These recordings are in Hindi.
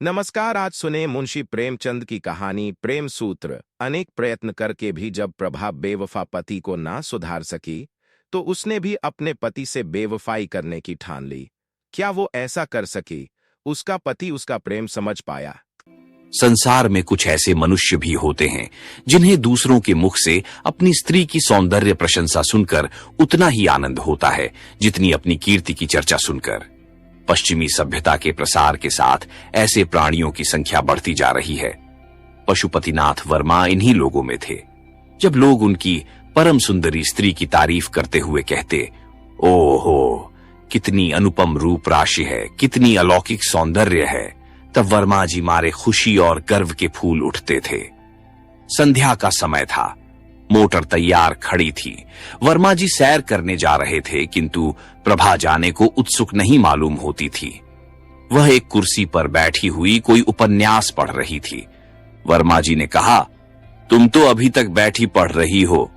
नमस्कार। आज सुने मुंशी प्रेमचंद की कहानी प्रेम सूत्र। अनेक प्रयत्न करके भी जब प्रभा बेवफा पति को ना सुधार सकी तो उसने भी अपने पति से बेवफाई करने की ठान ली। क्या वो ऐसा कर सकी? उसका पति उसका प्रेम समझ पाया? संसार में कुछ ऐसे मनुष्य भी होते हैं जिन्हें दूसरों के मुख से अपनी स्त्री की सौंदर्य प्रशंसा सुनकर उतना ही आनंद होता है जितनी अपनी कीर्ति की चर्चा सुनकर। पश्चिमी सभ्यता के प्रसार के साथ ऐसे प्राणियों की संख्या बढ़ती जा रही है। पशुपतिनाथ वर्मा इन्हीं लोगों में थे। जब लोग उनकी परम सुंदरी स्त्री की तारीफ करते हुए कहते, ओहो कितनी अनुपम रूप राशि है, कितनी अलौकिक सौंदर्य है, तब वर्मा जी मारे खुशी और गर्व के फूल उठते थे। संध्या का समय था। मोटर तैयार खड़ी थी। वर्मा जी सैर करने जा रहे थे, किंतु प्रभा जाने को उत्सुक नहीं मालूम होती थी। वह एक कुर्सी पर बैठी हुई कोई उपन्यास पढ़ रही थी। वर्मा जी ने कहा, तुम तो अभी तक बैठी पढ़ रही हो,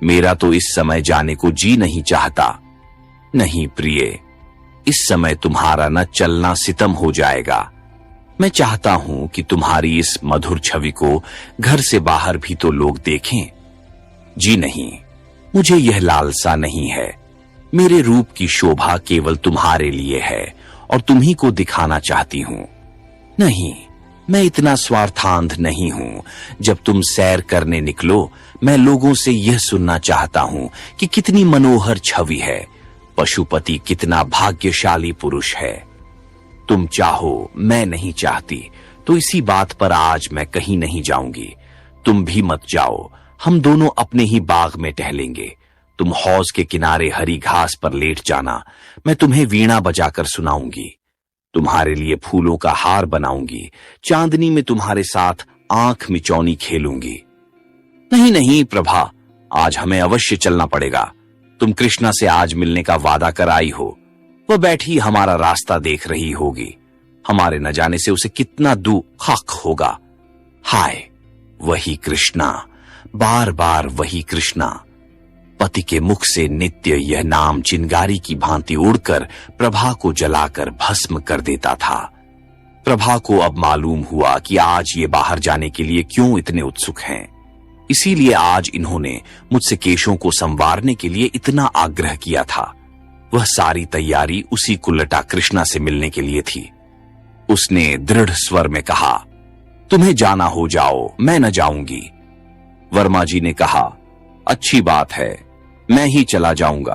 मेरा तो इस समय जाने को जी नहीं चाहता। नहीं प्रिय, इस समय तुम्हारा न चलना सितम हो जाएगा। मैं चाहता हूं कि तुम्हारी इस मधुर छवि को घर से बाहर भी तो लोग देखें। जी नहीं, मुझे यह लालसा नहीं है। मेरे रूप की शोभा केवल तुम्हारे लिए है और तुम्ही को दिखाना चाहती हूं। नहीं, मैं इतना स्वार्थांध नहीं हूं। जब तुम सैर करने निकलो, मैं लोगों से यह सुनना चाहता हूं कि कितनी मनोहर छवि है, पशुपति कितना भाग्यशाली पुरुष है। तुम चाहो, मैं नहीं चाहती, तो इसी बात पर आज मैं कहीं नहीं जाऊंगी। तुम भी मत जाओ, हम दोनों अपने ही बाग में टहलेंगे। तुम हौज के किनारे हरी घास पर लेट जाना, मैं तुम्हें वीणा बजाकर सुनाऊंगी। तुम्हारे लिए फूलों का हार बनाऊंगी, चांदनी में तुम्हारे साथ आंख मिचौनी खेलूंगी। नहीं नहीं प्रभा, आज हमें अवश्य चलना पड़ेगा। तुम कृष्णा से आज मिलने का वादा कर आई हो। वह बैठी हमारा रास्ता देख रही होगी। हमारे न जाने से उसे कितना दुख होगा। हाय, वही कृष्णा, बार बार वही कृष्णा। पति के मुख से नित्य यह नाम चिंगारी की भांति उड़कर प्रभा को जलाकर भस्म कर देता था। प्रभा को अब मालूम हुआ कि आज ये बाहर जाने के लिए क्यों इतने उत्सुक हैं। इसीलिए आज इन्होंने मुझसे केशों को संवारने के लिए इतना आग्रह किया था। वह सारी तैयारी उसी कुल्लटा कृष्णा से मिलने के लिए थी। उसने दृढ़ स्वर में कहा, तुम्हें जाना हो जाओ, मैं न जाऊंगी। वर्मा जी ने कहा, अच्छी बात है, मैं ही चला जाऊंगा।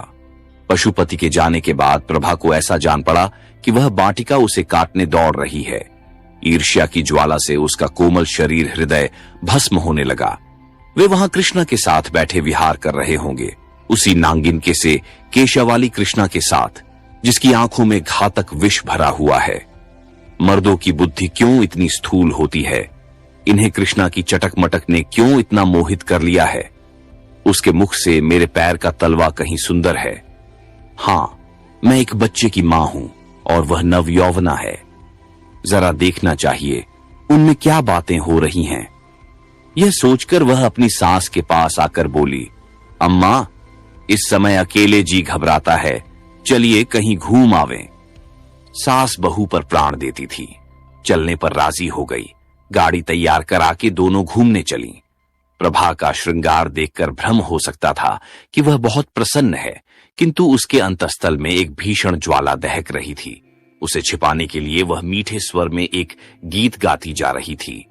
पशुपति के जाने के बाद प्रभा को ऐसा जान पड़ा कि वह बाटिका उसे काटने दौड़ रही है। ईर्ष्या की ज्वाला से उसका कोमल शरीर हृदय भस्म होने लगा। वे वहां कृष्णा के साथ बैठे विहार कर रहे होंगे, उसी नांगिन के से केशवाली कृष्णा के साथ, जिसकी आंखों में घातक विष भरा हुआ है। मर्दों की बुद्धि क्यों इतनी स्थूल होती है? इन्हें कृष्णा की चटक मटक ने क्यों इतना मोहित कर लिया है? उसके मुख से मेरे पैर का तलवा कहीं सुंदर है। हां, मैं एक बच्चे की मां हूं और वह नवयौवना है। जरा देखना चाहिए उनमें क्या बातें हो रही हैं। यह सोचकर वह अपनी सास के पास आकर बोली, अम्मा, इस समय अकेले जी घबराता है, चलिए कहीं घूम आवें। सास बहू पर प्राण देती थी। चलने पर राजी हो गई। गाड़ी तैयार करा के दोनों घूमने चली। प्रभा का श्रृंगार देखकर भ्रम हो सकता था कि वह बहुत प्रसन्न है, किंतु उसके अंतस्थल में एक भीषण ज्वाला दहक रही थी। उसे छिपाने के लिए वह मीठे स्वर में एक गीत गाती जा रही थी।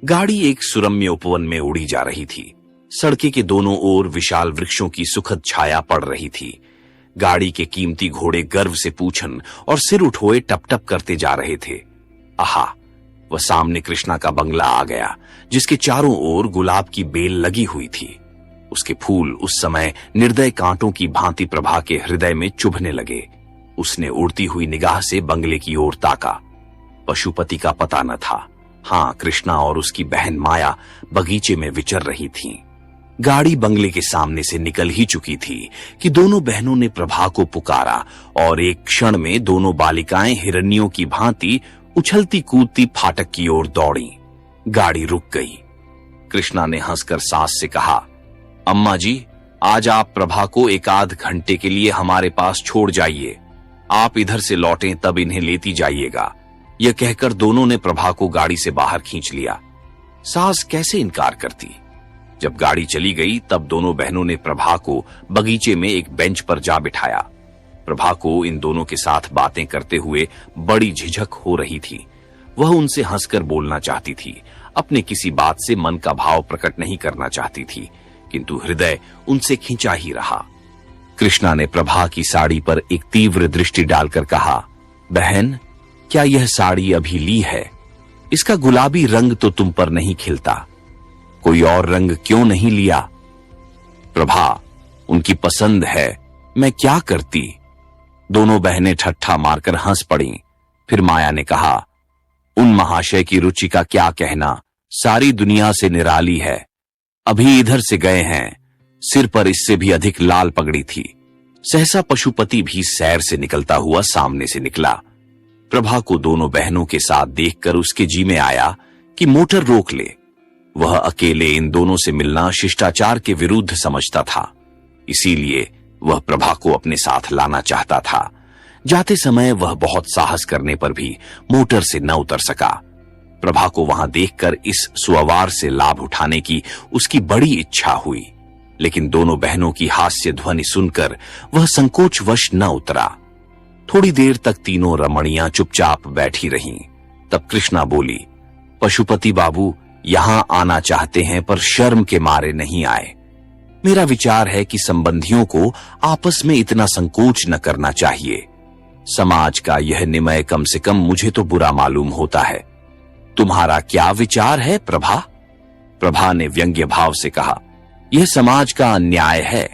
गाड़ी एक सुरम्य उपवन में उड़ी जा रही थी। सड़के के दोनों ओर विशाल वृक्षों की सुखद छाया पड़ रही थी। गाड़ी के कीमती घोड़े गर्व से पूछन और सिर उठोए टप टप करते जा रहे थे। आहा, वह सामने कृष्णा का बंगला आ गया, जिसके चारों ओर गुलाब की बेल लगी हुई थी। उसके फूल उस समय निर्दय कांटों की भांति प्रभा के हृदय में चुभने लगे। उसने उड़ती हुई निगाह से बंगले की ओर ताका। पशुपति का पता न था। हां, कृष्णा और उसकी बहन माया बगीचे में विचर रही थीं। गाड़ी बंगले के सामने से निकल ही चुकी थी कि दोनों बहनों ने प्रभा को पुकारा और एक क्षण में दोनों बालिकाएं हिरनियों की भांति उछलती कूदती फाटक की ओर दौड़ी। गाड़ी रुक गई। कृष्णा ने हंसकर सास से कहा, अम्मा जी, आज आप प्रभा को एक आध घंटे के लिए हमारे पास छोड़ जाइए। आप इधर से लौटें तब इन्हें लेती जाइएगा। यह कहकर दोनों ने प्रभा को गाड़ी से बाहर खींच लिया। सास कैसे इनकार करती। जब गाड़ी चली गई तब दोनों बहनों ने प्रभा को बगीचे में एक बेंच पर जा बिठाया। प्रभा को इन दोनों के साथ बातें करते हुए बड़ी झिझक हो रही थी। वह उनसे हंसकर बोलना चाहती थी, अपने किसी बात से मन का भाव प्रकट नहीं करना चाहती थी, किंतु हृदय उनसे खिंचा ही रहा। कृष्णा ने प्रभा की साड़ी पर एक तीव्र दृष्टि डालकर कहा, बहन, क्या यह साड़ी अभी ली है? इसका गुलाबी रंग तो तुम पर नहीं खिलता, कोई और रंग क्यों नहीं लिया? प्रभा, उनकी पसंद है, मैं क्या करती? दोनों बहनें ठट्ठा मारकर हंस पड़ीं। फिर माया ने कहा, उन महाशय की रुचि का क्या कहना, सारी दुनिया से निराली है। अभी इधर से गए हैं, सिर पर इससे भी अधिक लाल पगड़ी थी। सहसा पशुपति भी सैर से निकलता हुआ सामने से निकला। प्रभा को दोनों बहनों के साथ देखकर उसके जी में आया कि मोटर रोक ले। वह अकेले इन दोनों से मिलना शिष्टाचार के विरुद्ध समझता था, इसीलिए वह प्रभा को अपने साथ लाना चाहता था। जाते समय वह बहुत साहस करने पर भी मोटर से न उतर सका। प्रभा को वहां देखकर इस सुअवार से लाभ उठाने की उसकी बड़ी इच्छा हुई, लेकिन दोनों बहनों की हास्य ध्वनि सुनकर वह संकोचवश न उतरा। थोड़ी देर तक तीनों रमणियां चुपचाप बैठी रहीं। तब कृष्णा बोली, पशुपति बाबू यहां आना चाहते हैं पर शर्म के मारे नहीं आए। मेरा विचार है कि संबंधियों को आपस में इतना संकोच न करना चाहिए। समाज का यह नियम कम से कम मुझे तो बुरा मालूम होता है। तुम्हारा क्या विचार है प्रभा? प्रभा ने व्यंग्य भाव से कहा, यह समाज का अन्याय है।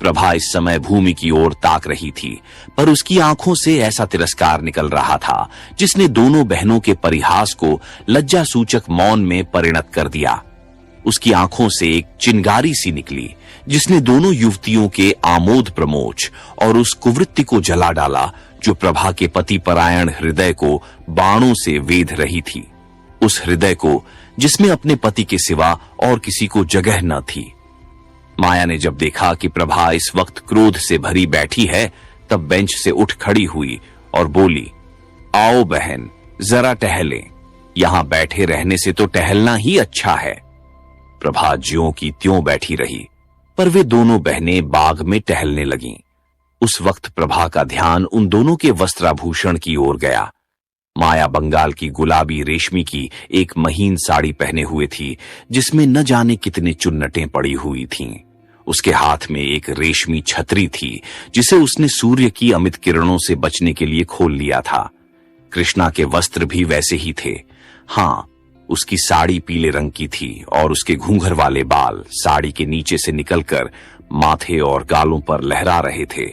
प्रभा इस समय भूमि की ओर ताक रही थी, पर उसकी आंखों से ऐसा तिरस्कार निकल रहा था जिसने दोनों बहनों के परिहास को लज्जा सूचक मौन में परिणत कर दिया। उसकी आंखों से एक चिंगारी सी निकली जिसने दोनों युवतियों के आमोद प्रमोद और उस कुवृत्ति को जला डाला जो प्रभा के पति परायण हृदय को बाणों से वेध रही थी। उस हृदय को जिसमें अपने पति के सिवा और किसी को जगह न थी। माया ने जब देखा कि प्रभा इस वक्त क्रोध से भरी बैठी है, तब बेंच से उठ खड़ी हुई और बोली, आओ बहन, जरा टहलें। यहां बैठे रहने से तो टहलना ही अच्छा है। प्रभा ज्यों की त्यों बैठी रही, पर वे दोनों बहनें बाग में टहलने लगीं। उस वक्त प्रभा का ध्यान उन दोनों के वस्त्राभूषण की ओर गया। माया बंगाल की गुलाबी रेशमी की एक महीन साड़ी पहने हुए थी जिसमें न जाने कितने चुन्नटें पड़ी हुई थीं। उसके हाथ में एक रेशमी छतरी थी जिसे उसने सूर्य की अमित किरणों से बचने के लिए खोल लिया था। कृष्णा के वस्त्र भी वैसे ही थे। हाँ, उसकी साड़ी पीले रंग की थी और उसके घूंघर वाले बाल साड़ी के नीचे से निकलकर माथे और गालों पर लहरा रहे थे।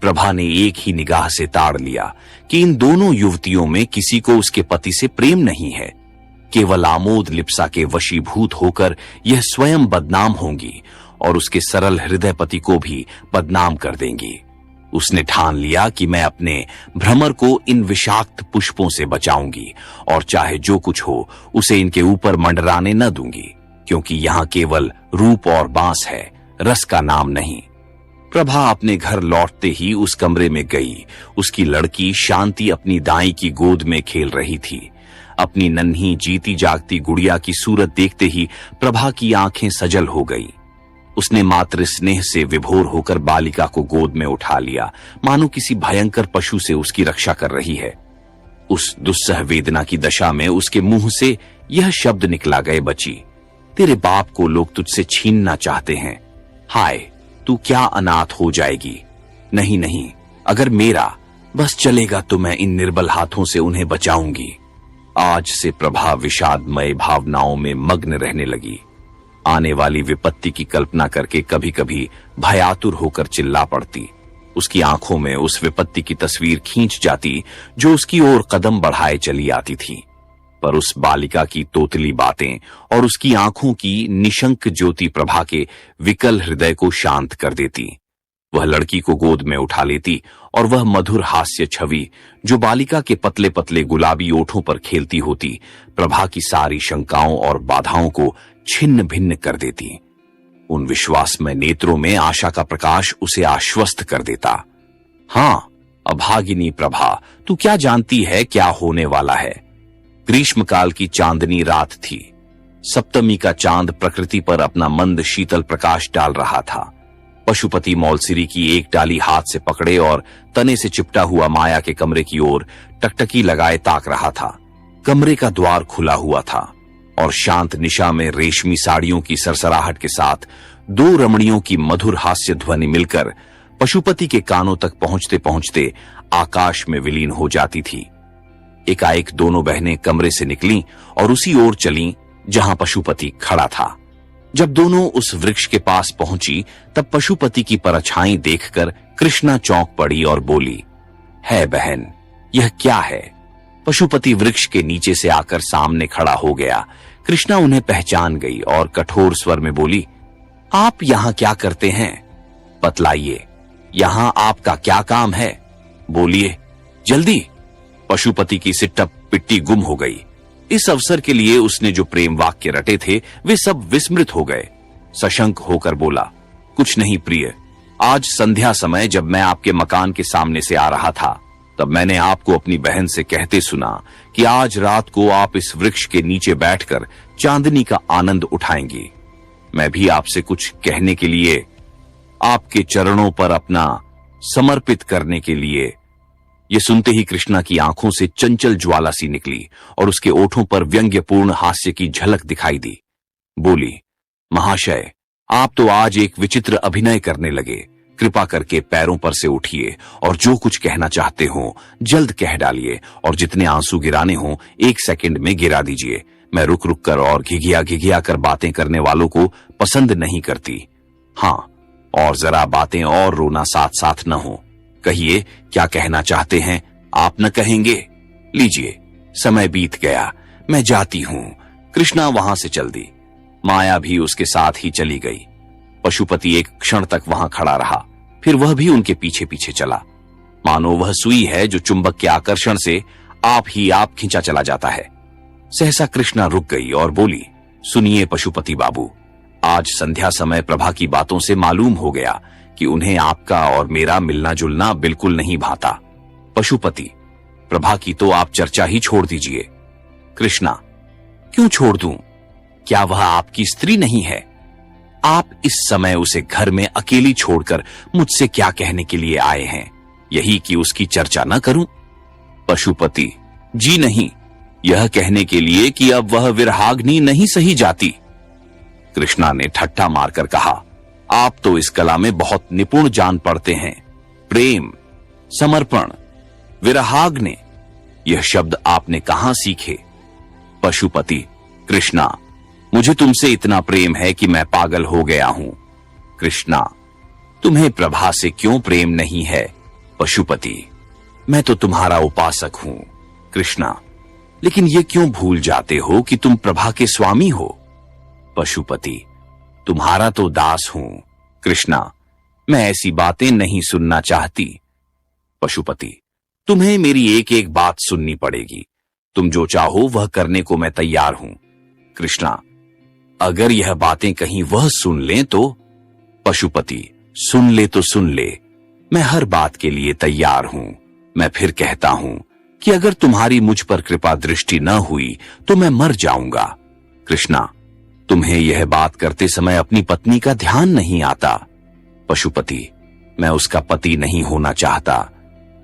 प्रभा ने एक ही निगाह से ताड़ लिया कि इन दोनों युवतियों में किसी को उसके पति से प्रेम नहीं है। केवल आमोद लिप्सा के वशीभूत होकर यह स्वयं बदनाम होंगी और उसके सरल हृदय पति को भी बदनाम कर देंगी। उसने ठान लिया कि मैं अपने भ्रमर को इन विषाक्त पुष्पों से बचाऊंगी और चाहे जो कुछ हो उसे इनके ऊपर मंडराने न दूंगी, क्योंकि यहां केवल रूप और बांस है, रस का नाम नहीं। प्रभा अपने घर लौटते ही उस कमरे में गई। उसकी लड़की शांति अपनी दाई की गोद में खेल रही थी। अपनी नन्ही जीती जागती गुड़िया की सूरत देखते ही प्रभा की आंखें सजल हो गईं। उसने मातृ स्नेह से विभोर होकर बालिका को गोद में उठा लिया, मानो किसी भयंकर पशु से उसकी रक्षा कर रही है। उस दुस्सह वेदना की दशा में उसके मुंह से यह शब्द निकला, गए बची, तेरे बाप को लोग तुझसे छीनना चाहते हैं। हाय, तू क्या अनाथ हो जाएगी। नहीं नहीं, अगर मेरा बस चलेगा तो मैं इन निर्बल हाथों से उन्हें बचाऊंगी। आज से प्रभा विषादमय भावनाओं में मग्न रहने लगी। आने वाली विपत्ति की कल्पना करके कभी कभी भयातुर होकर चिल्ला पड़ती। उसकी आंखों में उस विपत्ति की तस्वीर खींच जाती जो उसकी ओर कदम बढ़ाए चली आती थी। पर उस बालिका की तोतली बातें और उसकी आंखों की निशंक ज्योति प्रभा के विकल हृदय को शांत कर देती। वह लड़की को गोद में उठा लेती और वह मधुर हास्य छवि जो बालिका के पतले पतले गुलाबी ओठों पर खेलती होती, प्रभा की सारी शंकाओं और बाधाओं को छिन्न भिन्न कर देती। उन विश्वासमय नेत्रों में आशा का प्रकाश उसे आश्वस्त कर देता। हाँ, अभागिनी प्रभा, तू क्या जानती है क्या होने वाला है। ग्रीष्मकाल की चांदनी रात थी। सप्तमी का चांद प्रकृति पर अपना मंद शीतल प्रकाश डाल रहा था। पशुपति मौलसिरी की एक डाली हाथ से पकड़े और तने से चिपटा हुआ माया के कमरे की ओर टकटकी लगाए ताक रहा था। कमरे का द्वार खुला हुआ था और शांत निशा में रेशमी साड़ियों की सरसराहट के साथ दो रमणियों की मधुर हास्य ध्वनि मिलकर पशुपति के कानों तक पहुंचते पहुंचते आकाश में विलीन हो जाती थी। एकाएक दोनों बहनें कमरे से निकलीं और उसी ओर चलीं जहां पशुपति खड़ा था। जब दोनों उस वृक्ष के पास पहुंची तब पशुपति की परछाई देखकर कृष्णा चौंक पड़ी और बोली, है बहन, यह क्या है? पशुपति वृक्ष के नीचे से आकर सामने खड़ा हो गया। कृष्णा उन्हें पहचान गई और कठोर स्वर में बोली, आप यहां क्या करते हैं? बतलाइए, यहां आपका क्या काम है? बोलिए जल्दी। पशुपति की सिट्टप पिट्टी गुम हो गई। इस अवसर के लिए उसने जो प्रेम वाक्य रटे थे वे सब विस्मृत हो गए। सशंक होकर बोला, कुछ नहीं प्रिय, आज संध्या समय जब मैं आपके मकान के सामने से आ रहा था तब मैंने आपको अपनी बहन से कहते सुना कि आज रात को आप इस वृक्ष के नीचे बैठकर चांदनी का आनंद उठाएंगी। मैं भी आपसे कुछ कहने के लिए, आपके चरणों पर अपना समर्पित करने के लिए। ये सुनते ही कृष्णा की आंखों से चंचल ज्वाला सी निकली और उसके ओठों पर व्यंग्यपूर्ण हास्य की झलक दिखाई दी। बोली, महाशय, आप तो आज एक विचित्र अभिनय करने लगे। कृपा करके पैरों पर से उठिए और जो कुछ कहना चाहते हो जल्द कह डालिए और जितने आंसू गिराने हो 1 सेकंड में गिरा दीजिए। मैं रुक रुक कर और घिघिया घिघिया कर बातें करने वालों को पसंद नहीं करती। हाँ, और जरा बातें और रोना साथ साथ न हो। कहिए क्या कहना चाहते हैं? आप न कहेंगे? लीजिए, समय बीत गया, मैं जाती हूं। कृष्णा वहां से चल दी। माया भी उसके साथ ही चली गई। पशुपति एक क्षण तक वहां खड़ा रहा, फिर वह भी उनके पीछे पीछे चला। मानो वह सुई है जो चुंबक के आकर्षण से आप ही आप खींचा चला जाता है। सहसा कृष्णा रुक गई और बोली, सुनिए पशुपति बाबू, आज संध्या समय प्रभा की बातों से मालूम हो गया कि उन्हें आपका और मेरा मिलना जुलना बिल्कुल नहीं भाता। पशुपति, प्रभा की तो आप चर्चा ही छोड़ दीजिए। कृष्णा, क्यों छोड़ दूं? क्या वह आपकी स्त्री नहीं है? आप इस समय उसे घर में अकेली छोड़कर मुझसे क्या कहने के लिए आए हैं? यही कि उसकी चर्चा न करूं? पशुपति, जी नहीं, यह कहने के लिए कि अब वह विरहाग्नि नहीं सही जाती। कृष्णा ने ठट्ठा मारकर कहा, आप तो इस कला में बहुत निपुण जान पड़ते हैं। प्रेम, समर्पण, विरहाग्नि, यह शब्द आपने कहां सीखे? पशुपति, कृष्णा, मुझे तुमसे इतना प्रेम है कि मैं पागल हो गया हूं। कृष्णा, तुम्हें प्रभा से क्यों प्रेम नहीं है? पशुपति, मैं तो तुम्हारा उपासक हूं। कृष्णा, लेकिन ये क्यों भूल जाते हो कि तुम प्रभा के स्वामी हो? पशुपति, तुम्हारा तो दास हूं। कृष्णा, मैं ऐसी बातें नहीं सुनना चाहती। पशुपति, तुम्हें मेरी एक एक बात सुननी पड़ेगी। तुम जो चाहो वह करने को मैं तैयार हूं। कृष्णा, अगर यह बातें कहीं वह सुन लें तो? पशुपति, सुन ले तो सुन ले, मैं हर बात के लिए तैयार हूं। मैं फिर कहता हूं कि अगर तुम्हारी मुझ पर कृपा दृष्टि न हुई तो मैं मर जाऊंगा। कृष्णा, तुम्हें यह बात करते समय अपनी पत्नी का ध्यान नहीं आता। पशुपति, मैं उसका पति नहीं होना चाहता।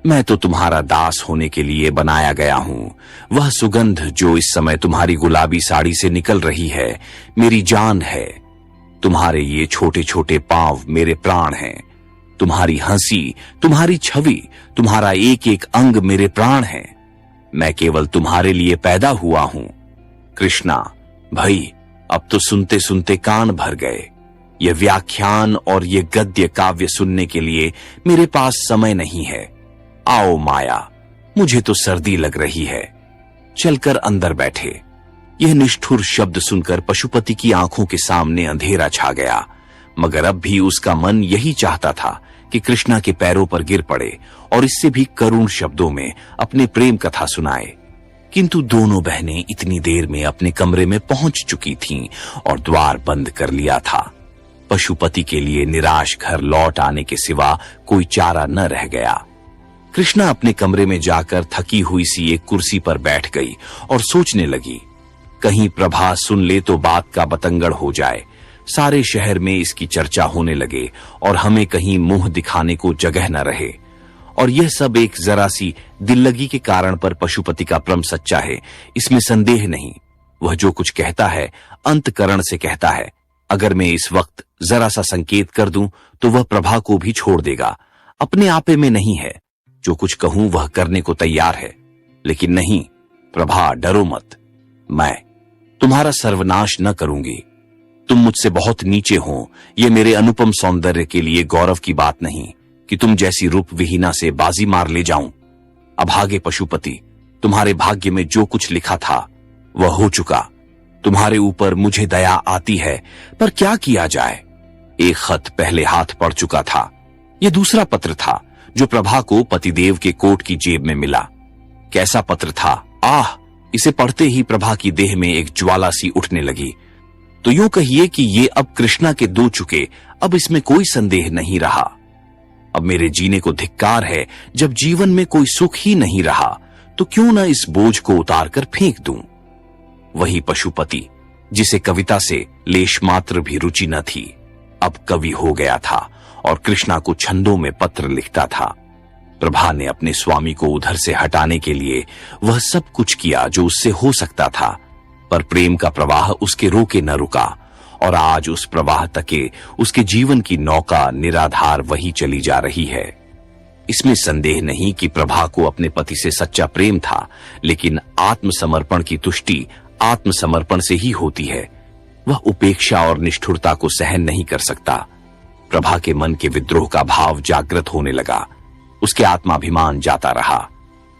मैं तो तुम्हारा दास होने के लिए बनाया गया हूं। वह सुगंध जो इस समय तुम्हारी गुलाबी साड़ी से निकल रही है मेरी जान है। तुम्हारे ये छोटे छोटे पांव मेरे प्राण हैं। तुम्हारी हंसी, तुम्हारी छवि, तुम्हारा एक एक अंग मेरे प्राण है। मैं केवल तुम्हारे लिए पैदा हुआ हूं। कृष्णा, भाई, अब तो सुनते सुनते कान भर गए। ये व्याख्यान और ये गद्य काव्य सुनने के लिए मेरे पास समय नहीं है। आओ माया, मुझे तो सर्दी लग रही है, चलकर अंदर बैठे। यह निष्ठुर शब्द सुनकर पशुपति की आंखों के सामने अंधेरा छा गया, मगर अब भी उसका मन यही चाहता था कि कृष्णा के पैरों पर गिर पड़े और इससे भी करुण शब्दों में अपने प्रेम कथा सुनाए। किंतु दोनों बहनें इतनी देर में अपने कमरे में पहुंच चुकी थीं और द्वार बंद कर लिया था। पशुपति के लिए निराश घर लौट आने के सिवा कोई चारा न रह गया। कृष्णा अपने कमरे में जाकर थकी हुई सी एक कुर्सी पर बैठ गई और सोचने लगी, कहीं प्रभा सुन ले तो बात का बतंगड़ हो जाए, सारे शहर में इसकी चर्चा होने लगे और हमें कहीं मुंह दिखाने को जगह न रहे। और यह सब एक जरा सी दिल्लगी के कारण पर पशुपति का भ्रम सच्चा है, इसमें संदेह नहीं। वह जो कुछ कहता है अंतकरण से कहता है। अगर मैं इस वक्त जरा सा संकेत कर दूं तो वह प्रभा को भी छोड़ देगा। अपने आपे में नहीं है, जो कुछ कहूं वह करने को तैयार है। लेकिन नहीं प्रभा, डरो मत, मैं तुम्हारा सर्वनाश न करूंगी। तुम मुझसे बहुत नीचे हो, यह मेरे अनुपम सौंदर्य के लिए गौरव की बात नहीं कि तुम जैसी रूप विहीना से बाजी मार ले जाऊं। अभागे पशुपति, तुम्हारे भाग्य में जो कुछ लिखा था वह हो चुका। तुम्हारे ऊपर मुझे दया आती है, पर क्या किया जाए। एक खत पहले हाथ पड़ चुका था। यह दूसरा पत्र था जो प्रभा को पतिदेव के कोट की जेब में मिला। कैसा पत्र था! आह! इसे पढ़ते ही प्रभा की देह में एक ज्वाला सी उठने लगी। तो यूं कहिए कि ये अब कृष्णा के दो चुके, अब इसमें कोई संदेह नहीं रहा। अब मेरे जीने को धिक्कार है। जब जीवन में कोई सुख ही नहीं रहा तो क्यों न इस बोझ को उतार कर फेंक दूं। वही पशुपति जिसे कविता से लेश मात्र भी रुचि न थी, अब कवि हो गया था और कृष्णा को छंदों में पत्र लिखता था। प्रभा ने अपने स्वामी को उधर से हटाने के लिए वह सब कुछ किया जो उससे हो सकता था, पर प्रेम का प्रवाह उसके रोके न रुका और आज उस प्रवाह तके उसके जीवन की नौका निराधार वही चली जा रही है। इसमें संदेह नहीं कि प्रभा को अपने पति से सच्चा प्रेम था, लेकिन आत्मसमर्पण की तुष्टि आत्मसमर्पण से ही होती है। वह उपेक्षा और निष्ठुरता को सहन नहीं कर सकता। प्रभा के मन के विद्रोह का भाव जागृत होने लगा। उसके आत्माभिमान जाता रहा।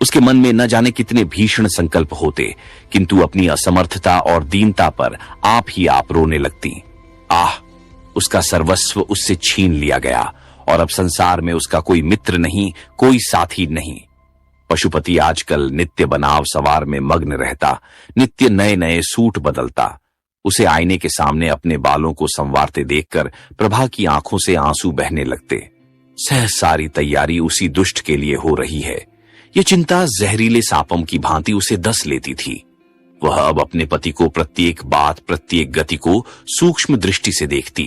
उसके मन में न जाने कितने भीषण संकल्प होते, किंतु अपनी असमर्थता और दीनता पर आप ही आप रोने लगती। आह! उसका सर्वस्व उससे छीन लिया गया और अब संसार में उसका कोई मित्र नहीं, कोई साथी नहीं। पशुपति आजकल नित्य बनाव सवार में मग्न रहता, नित्य नए नए सूट बदलता। उसे आईने के सामने अपने बालों को संवारते देखकर प्रभा की आंखों से आंसू बहने लगते। सह सारी तैयारी उसी दुष्ट के लिए हो रही है। ये चिंता जहरीले सांपम की भांति उसे डस लेती थी। वह अब अपने पति को प्रत्येक बात, प्रत्येक गति को सूक्ष्म दृष्टि से देखती।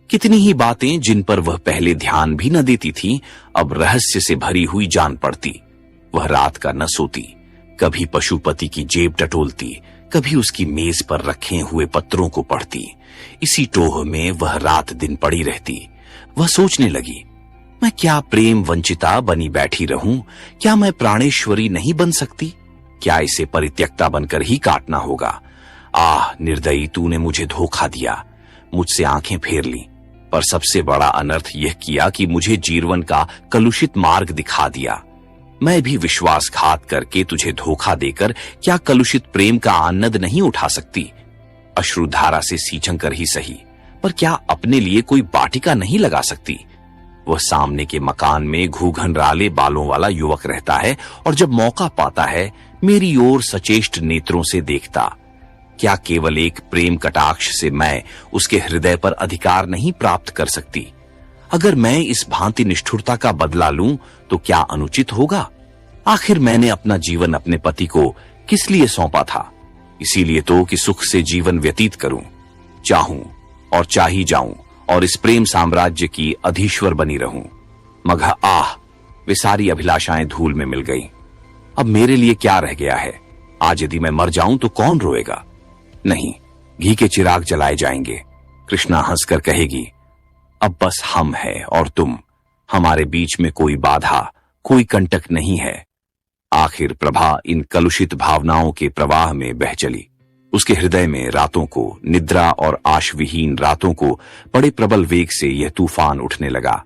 कितनी ही बातें जिन पर वह पहले ध्यान भी न देती थी, अब रहस्य से भरी हुई जान पड़ती। वह रात का न सोती, कभी पशुपति की जेब टटोलती, कभी उसकी मेज पर रखे हुए पत्रों को पढ़ती। इसी टोह में वह रात दिन पड़ी रहती। वह सोचने लगी, मैं क्या प्रेम वंचिता बनी बैठी रहूं? क्या मैं प्राणेश्वरी नहीं बन सकती? क्या इसे परित्यक्ता बनकर ही काटना होगा? आह निर्दयी, तूने मुझे धोखा दिया, मुझसे आंखें फेर ली, पर सबसे बड़ा अनर्थ यह किया कि मुझे जीवन का कलुषित मार्ग दिखा दिया। मैं भी विश्वासघात करके तुझे धोखा देकर क्या कलुषित प्रेम का आनंद नहीं उठा सकती? अश्रुधारा से सींचन कर ही सही, पर क्या अपने लिए कोई बाटिका नहीं लगा सकती? वह सामने के मकान में घूघनराले बालों वाला युवक रहता है और जब मौका पाता है मेरी ओर सचेष्ट नेत्रों से देखता। क्या केवल एक प्रेम कटाक्ष से मैं उसके हृदय पर अधिकार नहीं प्राप्त कर सकती? अगर मैं इस भांति निष्ठुरता का बदला लूं तो क्या अनुचित होगा? आखिर मैंने अपना जीवन अपने पति को किस लिए सौंपा था? इसीलिए तो कि सुख से जीवन व्यतीत करूं, चाहूं और चाही जाऊं और इस प्रेम साम्राज्य की अधीश्वर बनी रहूं। मगर आह, वे सारी अभिलाषाएं धूल में मिल गईं। अब मेरे लिए क्या रह गया है? आज यदि मैं मर जाऊं तो कौन रोएगा? नहीं, घी के चिराग जलाए जाएंगे। कृष्णा हंसकर कहेगी, अब बस हम हैं और तुम, हमारे बीच में कोई बाधा, कोई कंटक नहीं है। आखिर प्रभा इन कलुषित भावनाओं के प्रवाह में बह चली। उसके हृदय में रातों को, निद्रा और आशविहीन रातों को बड़े प्रबल वेग से यह तूफान उठने लगा।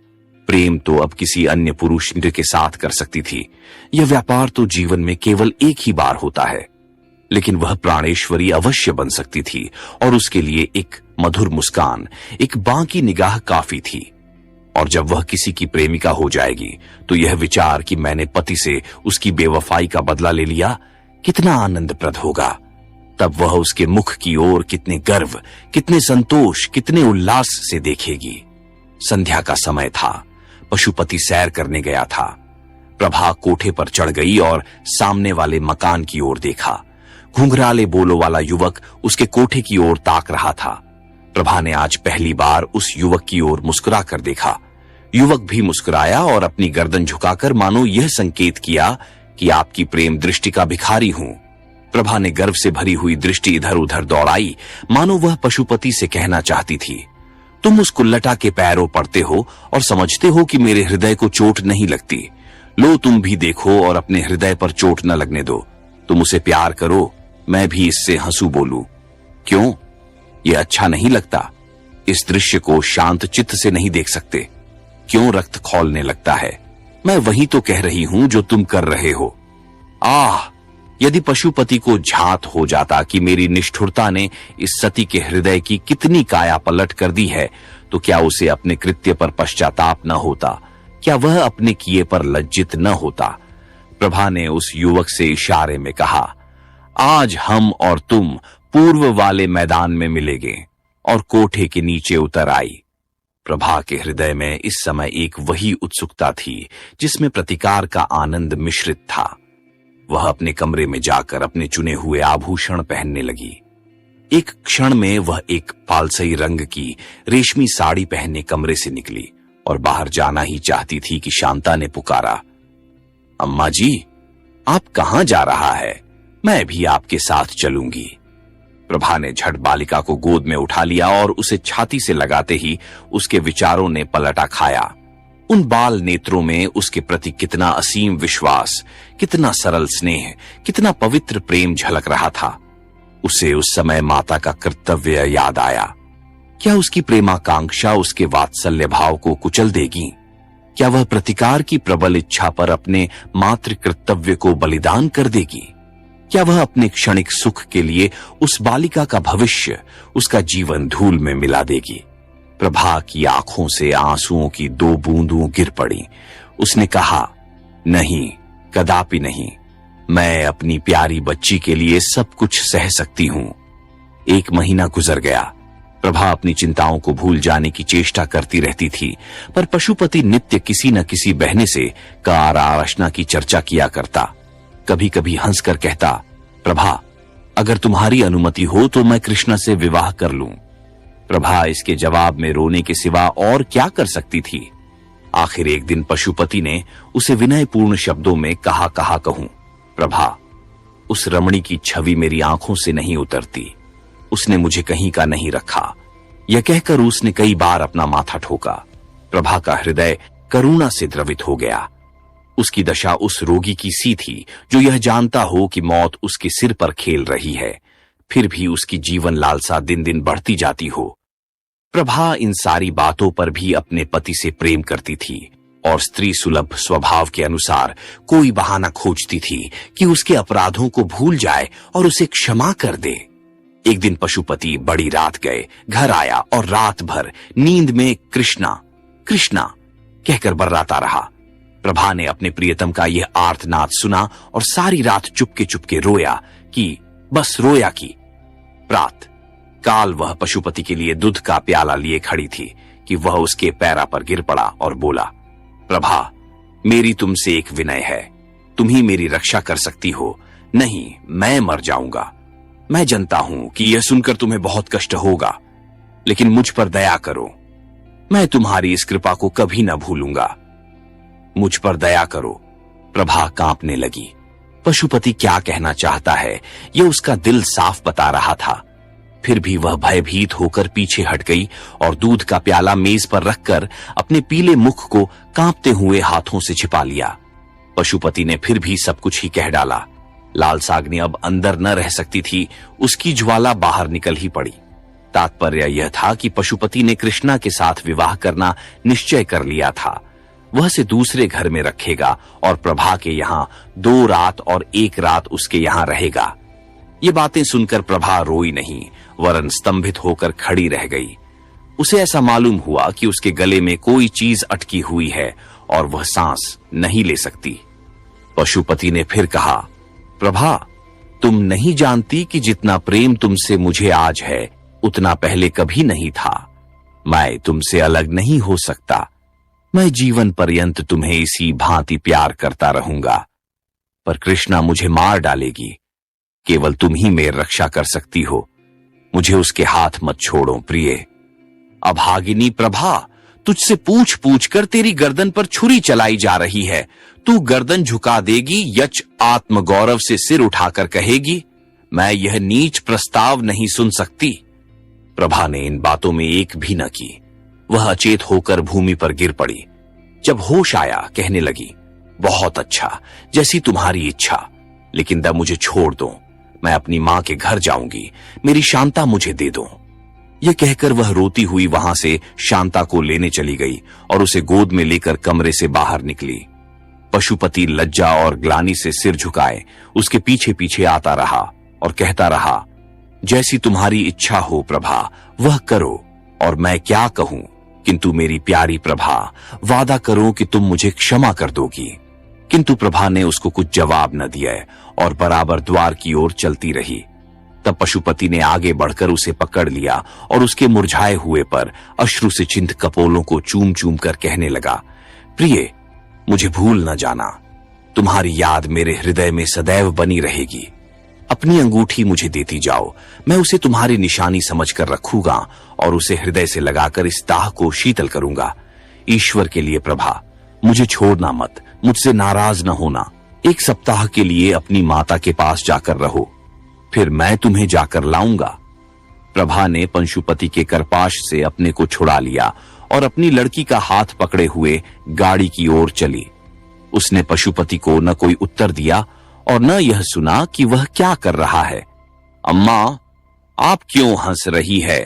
प्रेम तो अब किसी अन्य पुरुष के साथ कर सकती थी। यह व्यापार तो जीवन में केवल एक ही बार होता है, लेकिन वह प्राणेश्वरी अवश्य बन सकती थी और उसके लिए एक मधुर मुस्कान, एक बांकी निगाह काफी थी। और जब वह किसी की प्रेमिका हो जाएगी तो यह विचार कि मैंने पति से उसकी बेवफाई का बदला ले लिया कितना आनंदप्रद होगा। तब वह उसके मुख की ओर कितने गर्व, कितने संतोष, कितने उल्लास से देखेगी। संध्या का समय था। पशुपति सैर करने गया था। प्रभा कोठे पर चढ़ गई और सामने वाले मकान की ओर देखा। घुंघराले बोलों वाला युवक उसके कोठे की ओर ताक रहा था। प्रभा ने आज पहली बार उस युवक की ओर मुस्कुरा कर देखा। युवक भी मुस्कुराया और अपनी गर्दन झुकाकर मानो यह संकेत किया कि आपकी प्रेम दृष्टि का भिखारी हूं। प्रभा ने गर्व से भरी हुई दृष्टि इधर उधर दौड़ाई, मानो वह पशुपति से कहना चाहती थी, तुम उस कुल्लटा के पैरों पड़ते हो और समझते हो कि मेरे हृदय को चोट नहीं लगती। लो तुम भी देखो और अपने हृदय पर चोट न लगने दो। तुम उसे प्यार करो, मैं भी इससे हंसू बोलूं। क्यों? यह अच्छा नहीं लगता? इस दृश्य को शांत चित्त से नहीं देख सकते? क्यों रक्त खौलने लगता है? मैं वही तो कह रही हूं जो तुम कर रहे हो। आह, यदि पशुपति को झात हो जाता कि मेरी निष्ठुरता ने इस सती के हृदय की कितनी काया पलट कर दी है, तो क्या उसे अपने कृत्य पर पश्चाताप न होता? क्या वह अपने किए पर लज्जित न होता? प्रभा ने उस युवक से इशारे में कहा, आज हम और तुम पूर्व वाले मैदान में मिलेंगे, और कोठे के नीचे उतर आई। प्रभा के हृदय में इस समय एक वही उत्सुकता थी जिसमें प्रतिकार का आनंद मिश्रित था। वह अपने कमरे में जाकर अपने चुने हुए आभूषण पहनने लगी। एक क्षण में वह एक पालसई रंग की रेशमी साड़ी पहनने कमरे से निकली और बाहर जाना ही चाहती थी कि शांता ने पुकारा, अम्मा जी, आप कहां जा रहा है? मैं भी आपके साथ चलूंगी। प्रभा ने झट बालिका को गोद में उठा लिया और उसे छाती से लगाते ही उसके विचारों ने पलटा खाया। उन बाल नेत्रों में उसके प्रति कितना असीम विश्वास, कितना सरल स्नेह, कितना पवित्र प्रेम झलक रहा था। उसे उस समय माता का कर्तव्य याद आया। क्या उसकी प्रेमाकांक्षा उसके वात्सल्य भाव को कुचल देगी? क्या वह प्रतिकार की प्रबल इच्छा पर अपने मातृ कर्तव्य को बलिदान कर देगी? क्या वह अपने क्षणिक सुख के लिए उस बालिका का भविष्य, उसका जीवन धूल में मिला देगी? प्रभा की आंखों से आंसुओं की 2 बूंदों गिर पड़ी। उसने कहा, नहीं, कदापि नहीं। मैं अपनी प्यारी बच्ची के लिए सब कुछ सह सकती हूं। 1 महीना गुजर गया। प्रभा अपनी चिंताओं को भूल जाने की चेष्टा करती रहती थी, पर पशुपति नित्य किसी न किसी बहने से कार आरचना की चर्चा किया करता। कभी कभी हंसकर कहता, प्रभा, अगर तुम्हारी अनुमति हो तो मैं कृष्णा से विवाह कर लूं। प्रभा इसके जवाब में रोने के सिवा और क्या कर सकती थी। आखिर एक दिन पशुपति ने उसे विनयपूर्ण शब्दों में कहा कहूं, प्रभा, उस रमणी की छवि मेरी आंखों से नहीं उतरती। उसने मुझे कहीं का नहीं रखा। यह कहकर उसने कई बार अपना माथा ठोका। प्रभा का हृदय करुणा से द्रवित हो गया। उसकी दशा उस रोगी की सी थी जो यह जानता हो कि मौत उसके सिर पर खेल रही है, फिर भी उसकी जीवन लालसा दिन दिन बढ़ती जाती हो। प्रभा इन सारी बातों पर भी अपने पति से प्रेम करती थी और स्त्री सुलभ स्वभाव के अनुसार कोई बहाना खोजती थी कि उसके अपराधों को भूल जाए और उसे क्षमा कर दे। एक दिन पशुपति बड़ी रात गए घर आया और रात भर नींद में कृष्णा कृष्णा कहकर बर्राता रहा। प्रभा ने अपने प्रियतम का यह आर्तनाद सुना और सारी रात चुपके चुपके रोया कि बस रोया कि प्रात काल वह पशुपति के लिए दूध का प्याला लिए खड़ी थी कि वह उसके पैरा पर गिर पड़ा और बोला, प्रभा, मेरी तुमसे एक विनय है। तुम ही मेरी रक्षा कर सकती हो, नहीं मैं मर जाऊंगा। मैं जानता हूं कि यह सुनकर तुम्हें बहुत कष्ट होगा, लेकिन मुझ पर दया करो। मैं तुम्हारी इस कृपा को कभी न भूलूंगा। मुझ पर दया करो। प्रभा कांपने लगी। पशुपति क्या कहना चाहता है यह उसका दिल साफ बता रहा था। फिर भी वह भयभीत होकर पीछे हट गई और दूध का प्याला मेज पर रखकर अपने पीले मुख को कांपते हुए हाथों से छिपा लिया। पशुपति ने फिर भी सब कुछ ही कह डाला। लालसाग्नि अब अंदर न रह सकती थी, उसकी ज्वाला बाहर निकल ही पड़ी। तात्पर्य यह था कि पशुपति ने कृष्णा के साथ विवाह करना निश्चय कर लिया था। वह से दूसरे घर में रखेगा और प्रभा के यहाँ 2 रात और 1 रात उसके यहाँ रहेगा। ये बातें सुनकर प्रभा रोई नहीं, वरन स्तंभित होकर खड़ी रह गई। उसे ऐसा मालूम हुआ कि उसके गले में कोई चीज अटकी हुई है और वह सांस नहीं ले सकती। पशुपति ने फिर कहा, प्रभा, तुम नहीं जानती कि जितना प्रेम तुमसे मुझे आज है उतना पहले कभी नहीं था। मैं तुमसे अलग नहीं हो सकता। मैं जीवन पर्यंत तुम्हें इसी भांति प्यार करता रहूंगा, पर कृष्णा मुझे मार डालेगी। केवल तुम ही मेरी रक्षा कर सकती हो। मुझे उसके हाथ मत छोड़ो प्रिय। अभागिनी प्रभा, तुझसे पूछ पूछ कर तेरी गर्दन पर छुरी चलाई जा रही है। तू गर्दन झुका देगी, यच आत्मगौरव से सिर उठाकर कहेगी, मैं यह नीच प्रस्ताव नहीं सुन सकती। प्रभा ने इन बातों में एक भी न की। वह अचेत होकर भूमि पर गिर पड़ी। जब होश आया कहने लगी, बहुत अच्छा, जैसी तुम्हारी इच्छा, लेकिन द मुझे छोड़ दो। मैं अपनी मां के घर जाऊंगी, मेरी शांता मुझे दे दो। यह कहकर वह रोती हुई वहां से शांता को लेने चली गई और उसे गोद में लेकर कमरे से बाहर निकली। पशुपति लज्जा और ग्लानि से सिर झुकाए उसके पीछे पीछे आता रहा और कहता रहा, जैसी तुम्हारी इच्छा हो प्रभा, वह करो, और मैं क्या कहूं। किंतु मेरी प्यारी प्रभा, वादा करो कि तुम मुझे क्षमा कर दोगी। किंतु प्रभा ने उसको कुछ जवाब न दिया और बराबर द्वार की ओर चलती रही। तब पशुपति ने आगे बढ़कर उसे पकड़ लिया और उसके मुरझाए हुए पर अश्रु से चिंत कपोलों को चूम चूम कर कहने लगा, प्रिय, मुझे भूल न जाना। तुम्हारी याद मेरे हृदय में सदैव बनी रहेगी। अपनी अंगूठी मुझे देती जाओ, मैं उसे तुम्हारी निशानी समझकर रखूंगा और उसे हृदय से लगाकर इस दाह को शीतल करूंगा। ईश्वर के लिए प्रभा, मुझे छोड़ना मत, मुझसे नाराज न होना। 1 सप्ताह के लिए अपनी माता के पास जाकर रहो, फिर मैं तुम्हें जाकर लाऊंगा। प्रभा ने पशुपति के करपाश से अपने को छुड़ा लिया और अपनी लड़की का हाथ पकड़े हुए गाड़ी की ओर चली। उसने पशुपति को न कोई उत्तर दिया और न यह सुना कि वह क्या कर रहा है। अम्मा, आप क्यों हंस रही है?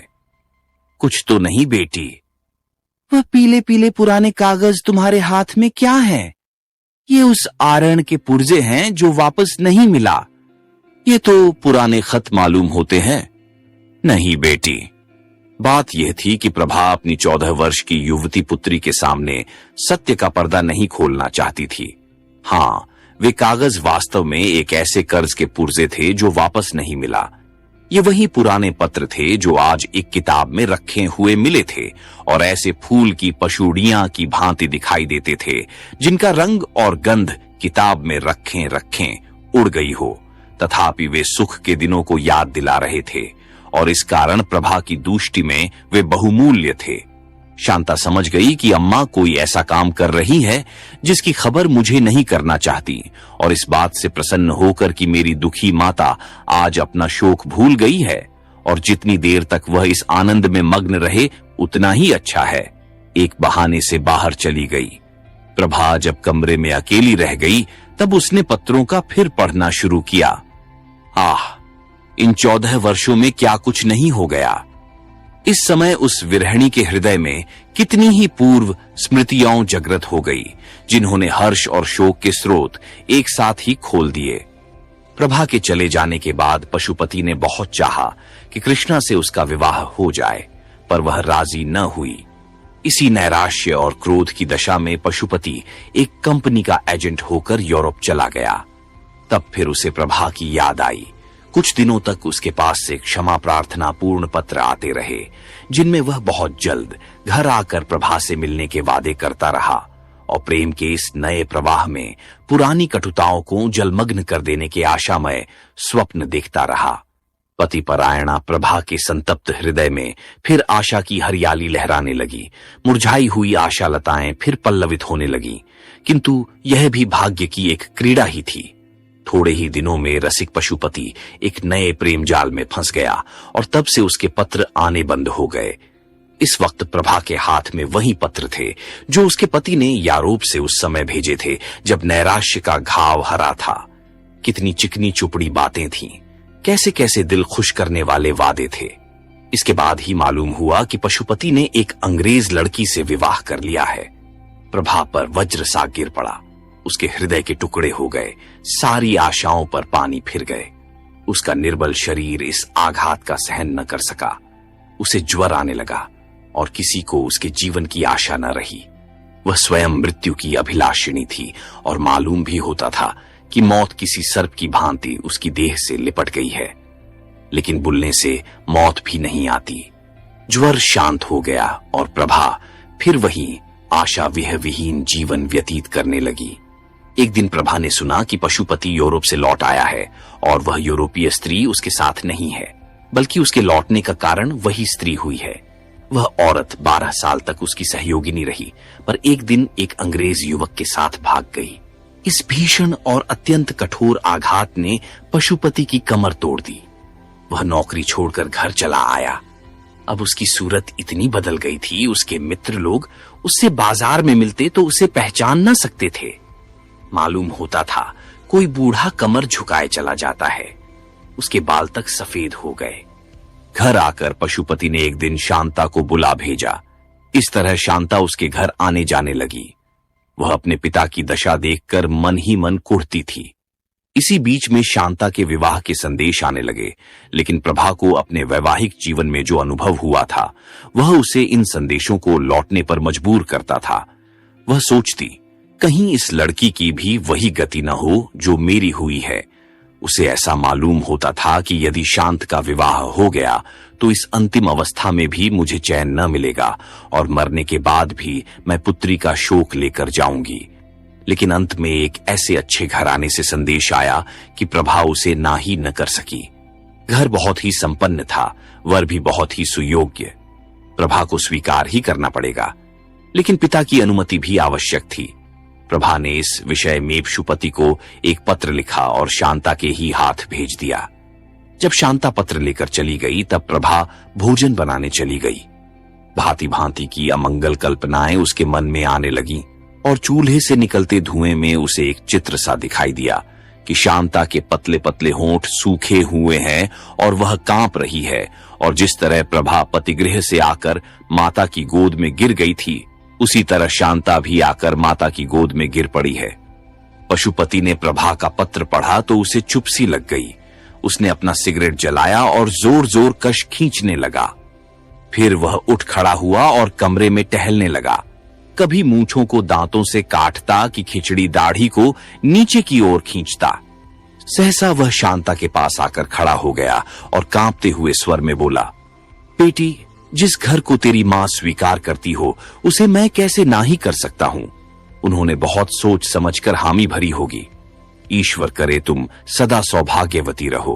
कुछ तो नहीं बेटी। वह पीले पीले पुराने कागज तुम्हारे हाथ में क्या है? ये उस आरण के पुर्जे हैं जो वापस नहीं मिला। ये तो पुराने खत मालूम होते हैं। नहीं बेटी, बात यह थी कि प्रभा अपनी 14 वर्ष की युवती पुत्री के सामने सत्य का पर्दा नहीं खोलना चाहती थी। हाँ, वे कागज वास्तव में एक ऐसे कर्ज के पुर्जे थे जो वापस नहीं मिला। ये वही पुराने पत्र थे जो आज एक किताब में रखे हुए मिले थे और ऐसे फूल की पशुड़ियां की भांति दिखाई देते थे जिनका रंग और गंध किताब में रखें रखें उड़ गई हो। तथापि वे सुख के दिनों को याद दिला रहे थे और इस कारण प्रभा की दृष्टि में वे बहुमूल्य थे। शांता समझ गई कि अम्मा कोई ऐसा काम कर रही है जिसकी खबर मुझे नहीं करना चाहती, और इस बात से प्रसन्न होकर कि मेरी दुखी माता आज अपना शोक भूल गई है और जितनी देर तक वह इस आनंद में मग्न रहे उतना ही अच्छा है, एक बहाने से बाहर चली गई। प्रभा जब कमरे में अकेली रह गई तब उसने पत्रों का फिर पढ़ना शुरू किया। आह, इन 14 वर्षों में क्या कुछ नहीं हो गया। इस समय उस विरहिणी के हृदय में कितनी ही पूर्व स्मृतियां जागृत हो गई जिन्होंने हर्ष और शोक के स्रोत एक साथ ही खोल दिए। प्रभा के चले जाने के बाद पशुपति ने बहुत चाहा कि कृष्णा से उसका विवाह हो जाए, पर वह राजी न हुई। इसी नैराश्य और क्रोध की दशा में पशुपति एक कंपनी का एजेंट होकर यूरोप चला गया। तब फिर उसे प्रभा की याद आई। कुछ दिनों तक उसके पास से क्षमा प्रार्थना पूर्ण पत्र आते रहे जिनमें वह बहुत जल्द घर आकर प्रभा से मिलने के वादे करता रहा और प्रेम के इस नए प्रवाह में पुरानी कटुताओं को जलमग्न कर देने के आशामय स्वप्न देखता रहा। पतिपरायणा प्रभा के संतप्त हृदय में फिर आशा की हरियाली लहराने लगी। मुरझाई हुई आशा लताएं फिर पल्लवित होने लगी, किंतु यह भी भाग्य की एक क्रीड़ा ही थी। थोड़े ही दिनों में रसिक पशुपति एक नए प्रेम जाल में फंस गया और तब से उसके पत्र आने बंद हो गए। इस वक्त प्रभा के हाथ में वही पत्र थे जो उसके पति ने यूरोप से उस समय भेजे थे जब नैराश्य का घाव हरा था। कितनी चिकनी चुपड़ी बातें थीं, कैसे कैसे दिल खुश करने वाले वादे थे। इसके बाद ही मालूम हुआ कि पशुपति ने एक अंग्रेज लड़की से विवाह कर लिया है। प्रभा पर वज्र सा गिर पड़ा। उसके हृदय के टुकड़े हो गए, सारी आशाओं पर पानी फिर गए। उसका निर्बल शरीर इस आघात का सहन न कर सका। उसे ज्वर आने लगा और किसी को उसके जीवन की आशा न रही। वह स्वयं मृत्यु की अभिलाषिणी थी और मालूम भी होता था कि मौत किसी सर्प की भांति उसकी देह से लिपट गई है, लेकिन बुलने से मौत भी नहीं आती। ज्वर शांत हो गया और प्रभा फिर वही आशा विहीन जीवन व्यतीत करने लगी। एक दिन प्रभा ने सुना कि पशुपति यूरोप से लौट आया है और वह यूरोपीय स्त्री उसके साथ नहीं है, बल्कि उसके लौटने का कारण वही स्त्री हुई है। वह औरत 12 साल तक उसकी सहयोगिनी रही, पर एक दिन एक अंग्रेज युवक के साथ भाग गई। इस भीषण और अत्यंत कठोर आघात ने पशुपति की कमर तोड़ दी। वह नौकरी छोड़कर घर चला आया। अब उसकी सूरत इतनी बदल गई थी, उसके मित्र लोग उससे बाजार में मिलते तो उसे पहचान न सकते थे। मालूम होता था कोई बूढ़ा कमर झुकाए चला जाता है। उसके बाल तक सफेद हो गए। घर आकर पशुपति ने एक दिन शांता को बुला भेजा। इस तरह शांता उसके घर आने जाने लगी। वह अपने पिता की दशा देखकर मन ही मन कुढ़ती थी। इसी बीच में शांता के विवाह के संदेश आने लगे, लेकिन प्रभा को अपने वैवाहिक जीवन में जो अनुभव हुआ था वह उसे इन संदेशों को लौटने पर मजबूर करता था। वह सोचती, कहीं इस लड़की की भी वही गति न हो जो मेरी हुई है। उसे ऐसा मालूम होता था कि यदि शांत का विवाह हो गया तो इस अंतिम अवस्था में भी मुझे चैन न मिलेगा और मरने के बाद भी मैं पुत्री का शोक लेकर जाऊंगी। लेकिन अंत में एक ऐसे अच्छे घराने से संदेश आया कि प्रभा उसे ना ही न कर सकी। घर बहुत ही संपन्न था, वर भी बहुत ही सुयोग्य। प्रभा को स्वीकार ही करना पड़ेगा, लेकिन पिता की अनुमति भी आवश्यक थी। प्रभा ने इस विषय में पशुपति को एक पत्र लिखा और शांता के ही हाथ भेज दिया। जब शांता पत्र लेकर चली गई तब प्रभा भोजन बनाने चली गई। भांति भांति की अमंगल कल्पनाएं उसके मन में आने लगीं और चूल्हे से निकलते धुएं में उसे एक चित्र सा दिखाई दिया कि शांता के पतले पतले होंठ सूखे हुए हैं और वह कांप रही है, और जिस तरह प्रभा पतिगृह से आकर माता की गोद में गिर गई थी उसी तरह शांता भी आकर माता की गोद में गिर पड़ी है। पशुपति ने प्रभा का पत्र पढ़ा तो उसे चुप सी लग गई। उसने अपना सिगरेट जलाया और जोर जोर कश खींचने लगा। फिर वह उठ खड़ा हुआ और कमरे में टहलने लगा। कभी मूंछों को दांतों से काटता कि खिचड़ी दाढ़ी को नीचे की ओर खींचता। सहसा वह शांता के पास आकर खड़ा हो गया और कांपते हुए स्वर में बोला, बेटी, जिस घर को तेरी मां स्वीकार करती हो उसे मैं कैसे ना ही कर सकता हूं। उन्होंने बहुत सोच समझकर हामी भरी होगी। ईश्वर करे तुम सदा सौभाग्यवती रहो।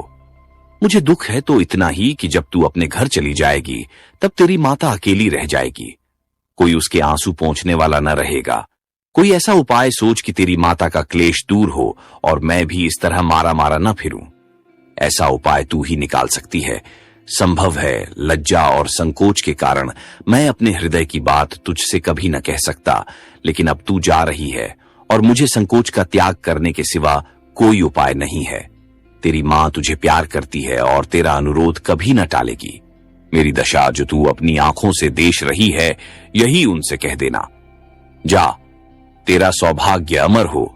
मुझे दुख है तो इतना ही कि जब तू अपने घर चली जाएगी तब तेरी माता अकेली रह जाएगी। कोई उसके आंसू पोंछने वाला न रहेगा। कोई ऐसा उपाय सोच कि तेरी माता का क्लेश दूर हो और मैं भी इस तरह मारा मारा न फिरूं। ऐसा उपाय तू ही निकाल सकती है। संभव है लज्जा और संकोच के कारण मैं अपने हृदय की बात तुझसे कभी न कह सकता, लेकिन अब तू जा रही है और मुझे संकोच का त्याग करने के सिवा कोई उपाय नहीं है। तेरी मां तुझे प्यार करती है और तेरा अनुरोध कभी न टालेगी। मेरी दशा जो तू अपनी आंखों से देख रही है यही उनसे कह देना। जा, तेरा सौभाग्य अमर हो।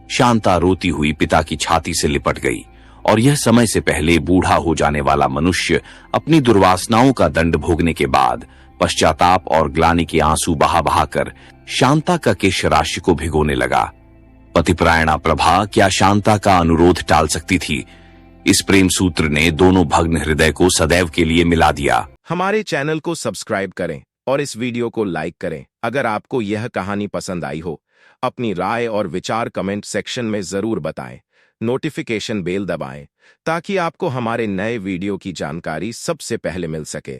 शांता रोती हुई पिता की छाती से लिपट गई और यह समय से पहले बूढ़ा हो जाने वाला मनुष्य अपनी दुर्वासनाओं का दंड भोगने के बाद पश्चाताप और ग्लानि के आंसू बहा बहाकर शांता का केश राशि को भिगोने लगा। पतिपरायणा प्रभा क्या शांता का अनुरोध टाल सकती थी? इस प्रेम सूत्र ने दोनों भग्न हृदय को सदैव के लिए मिला दिया। हमारे चैनल को सब्सक्राइब करें और इस वीडियो को लाइक करें। अगर आपको यह कहानी पसंद आई हो, अपनी राय और विचार कमेंट सेक्शन में जरूर बताएं। नोटिफिकेशन बेल दबाएं ताकि आपको हमारे नए वीडियो की जानकारी सबसे पहले मिल सके।